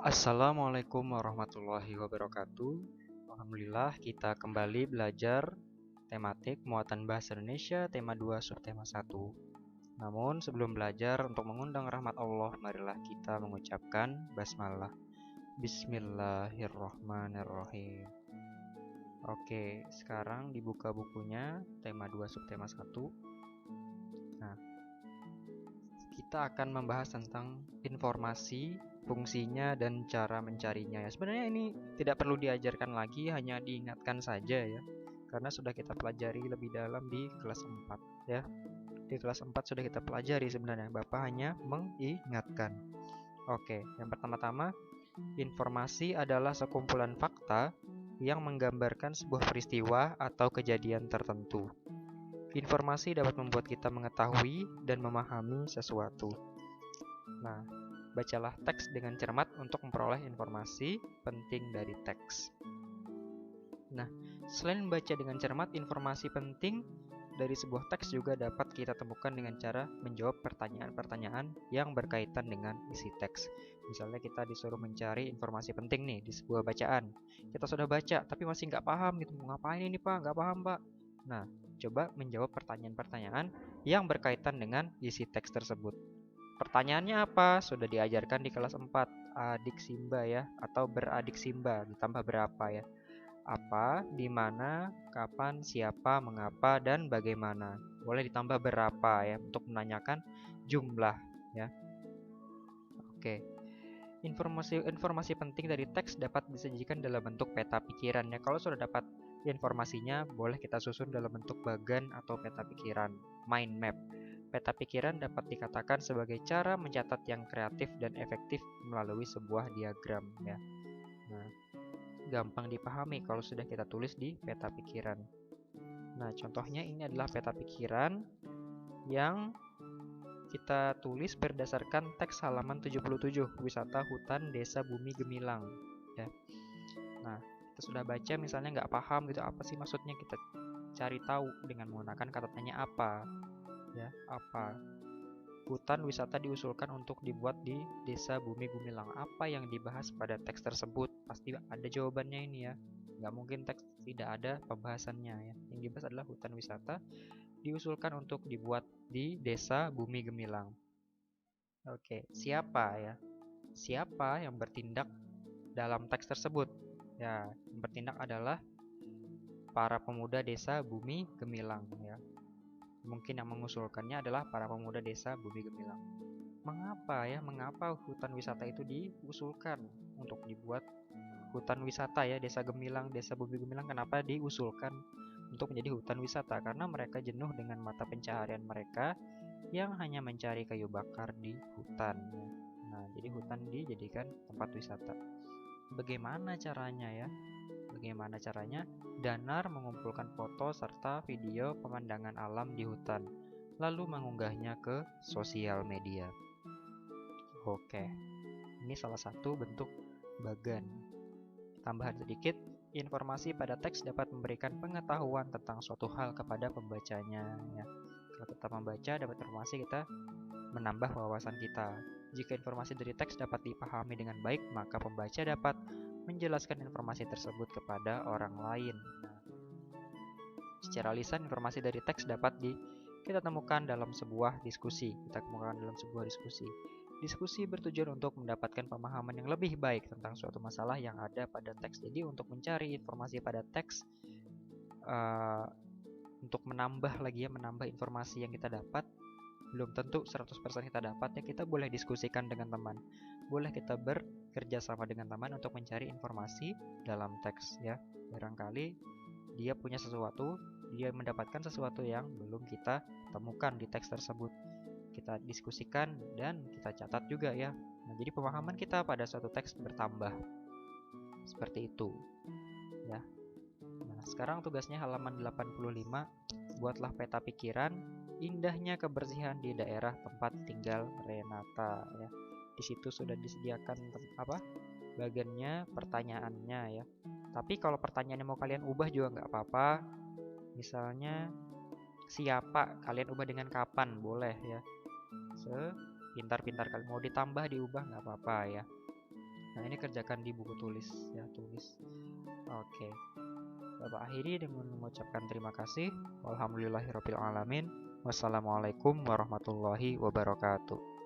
Assalamualaikum warahmatullahi wabarakatuh. Alhamdulillah kita kembali belajar tematik muatan bahasa Indonesia tema 2 subtema 1. Namun sebelum belajar, untuk mengundang rahmat Allah, marilah kita mengucapkan basmalah. Bismillahirrahmanirrahim. Oke, sekarang dibuka bukunya tema 2 subtema 1. Nah, kita akan membahas tentang informasi, fungsinya, dan cara mencarinya ya. Sebenarnya ini tidak perlu diajarkan lagi, hanya diingatkan saja ya. Karena sudah kita pelajari lebih dalam di kelas 4 ya. Di kelas 4 sudah kita pelajari sebenarnya. Bapak hanya mengingatkan. Oke, yang pertama-tama, informasi adalah sekumpulan fakta yang menggambarkan sebuah peristiwa atau kejadian tertentu. Informasi dapat membuat kita mengetahui dan memahami sesuatu. Nah, bacalah teks dengan cermat untuk memperoleh informasi penting dari teks. Nah, selain membaca dengan cermat, informasi penting dari sebuah teks juga dapat kita temukan dengan cara menjawab pertanyaan-pertanyaan yang berkaitan dengan isi teks. Misalnya kita disuruh mencari informasi penting nih di sebuah bacaan. Kita sudah baca, tapi masih nggak paham gitu. Mau ngapain ini Pak? Nggak paham Pak. Nah, coba menjawab pertanyaan-pertanyaan yang berkaitan dengan isi teks tersebut. Pertanyaannya apa? Sudah diajarkan di kelas 4, adik Simba ya, atau beradik Simba, ditambah berapa ya? Apa, di mana, kapan, siapa, mengapa, dan bagaimana. Boleh ditambah berapa ya, untuk menanyakan jumlah ya. Oke. Informasi penting dari teks dapat disajikan dalam bentuk peta pikiran ya. Kalau sudah dapat informasinya, boleh kita susun dalam bentuk bagan atau peta pikiran, mind map. Peta pikiran dapat dikatakan sebagai cara mencatat yang kreatif dan efektif melalui sebuah diagram ya. Nah, gampang dipahami kalau sudah kita tulis di peta pikiran. Nah, contohnya ini adalah peta pikiran yang kita tulis berdasarkan teks halaman 77, wisata hutan desa Bumi Gemilang ya. Nah, kita sudah baca misalnya nggak paham gitu, apa sih maksudnya, kita cari tahu dengan menggunakan kata tanya apa ya. Apa hutan wisata diusulkan untuk dibuat di desa Bumi Gemilang? Apa yang dibahas pada teks tersebut? Pasti ada jawabannya ini ya. Nggak mungkin teks tidak ada pembahasannya ya. Yang dibahas adalah hutan wisata diusulkan untuk dibuat di desa Bumi Gemilang. Oke, siapa ya? Siapa yang bertindak dalam teks tersebut? Ya, yang bertindak adalah para pemuda desa Bumi Gemilang ya. Mungkin yang mengusulkannya adalah para pemuda desa Bumi Gemilang. Mengapa ya? Mengapa hutan wisata itu diusulkan untuk dibuat hutan wisata ya, desa Gemilang, desa Bumi Gemilang? Kenapa diusulkan untuk menjadi hutan wisata? Karena mereka jenuh dengan mata pencaharian mereka yang hanya mencari kayu bakar di hutan. Nah, jadi hutan dijadikan tempat wisata. Bagaimana caranya ya? Bagaimana caranya? Danar mengumpulkan foto serta video pemandangan alam di hutan, lalu mengunggahnya ke sosial media. Oke, ini salah satu bentuk bagan. Tambahan sedikit, informasi pada teks dapat memberikan pengetahuan tentang suatu hal kepada pembacanya ya. Kalau kita membaca dapat informasi, kita menambah wawasan kita. Jika informasi dari teks dapat dipahami dengan baik, maka pembaca dapat menjelaskan informasi tersebut kepada orang lain. Nah, secara lisan, informasi dari teks dapat kita temukan dalam sebuah diskusi. Diskusi bertujuan untuk mendapatkan pemahaman yang lebih baik tentang suatu masalah yang ada pada teks. Jadi untuk mencari informasi pada teks, untuk menambah informasi yang kita dapat, belum tentu 100% kita dapat ya. Kita boleh diskusikan dengan teman, boleh kita bekerja sama dengan teman untuk mencari informasi dalam teks ya. Barangkali dia punya sesuatu, dia mendapatkan sesuatu yang belum kita temukan di teks tersebut. Kita diskusikan dan kita catat juga ya. Nah, jadi pemahaman kita pada suatu teks bertambah. Seperti itu ya. Nah, sekarang tugasnya halaman 85. Buatlah peta pikiran indahnya kebersihan di daerah tempat tinggal Renata ya. Di situ sudah disediakan bagannya, pertanyaannya ya. Tapi kalau pertanyaannya mau kalian ubah juga nggak apa-apa. Misalnya siapa, kalian ubah dengan kapan, boleh ya. sepintar-pintar kalian. Mau ditambah, diubah nggak apa-apa ya. Nah, ini kerjakan di buku tulis ya, tulis. Oke. Bapak akhiri dengan mengucapkan terima kasih. Walhamdulillahirabbil alamin. Wassalamualaikum warahmatullahi wabarakatuh.